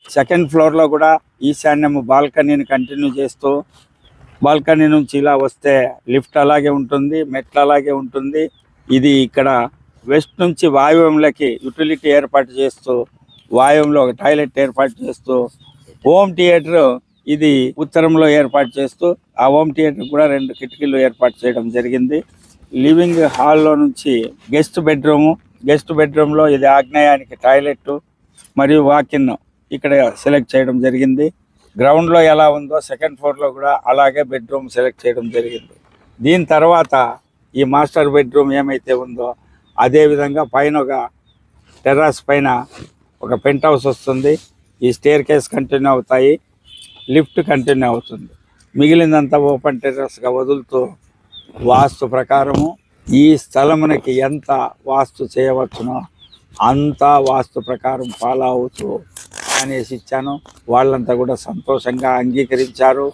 Second ఫ్లోర్లో కూడా ఈశాన్యము బాల్కనీని continue చేస్తూ బాల్కనీ నుంచి ఇలా వస్తే లిఫ్ట్ అలాగే ఉంటుంది, మెట్లు అలాగే ఉంటుంది. ఇది ఇక్కడ వెస్ట్ నుంచి వాయువ్యంలోకి యూటిలిటీ ఏర్పాటు చేస్తూ వాయువ్యంలో ఒక టాయిలెట్ ఏర్పాటు చేస్తూ హోమ్ థియేటర్ ఇది ఉత్తరంలో ఏర్పాటు చేస్తూ ఆ హోమ్ థియేటర్ కూడా 2 కిటికీలు ఏర్పాటు చేయడం జరిగింది. లివింగ్ హాల్లో నుంచి గెస్ట్ బెడ్రూమ్లో ఇది ఆగ్నేయానికి టాయిలెట్ మరియు వాకిన్ ఇక్కడ సెలెక్ట్ చేయడం జరిగింది. గ్రౌండ్లో ఎలా ఉందో సెకండ్ ఫ్లోర్లో కూడా అలాగే బెడ్రూమ్ సెలెక్ట్ చేయడం జరిగింది. దీని తర్వాత ఈ మాస్టర్ బెడ్రూమ్ ఏమైతే ఉందో అదే విధంగా పైన ఒక టెర్రస్ పైన ఒక పెంట్ హౌస్ వస్తుంది. ఈ స్టేర్ కేస్ కంటిన్యూ అవుతాయి, లిఫ్ట్ కంటిన్యూ అవుతుంది. మిగిలిందంతా ఓపెన్ టెర్రస్గా వదులుతూ వాస్తు ప్రకారము ఈ స్థలమునకి ఎంత వాస్తు చేయవచ్చునో అంతా వాస్తు ప్రకారం ఫాలో అవుతూ అనేసి ఇచ్చాను. వాళ్ళంతా కూడా సంతోషంగా అంగీకరించారు.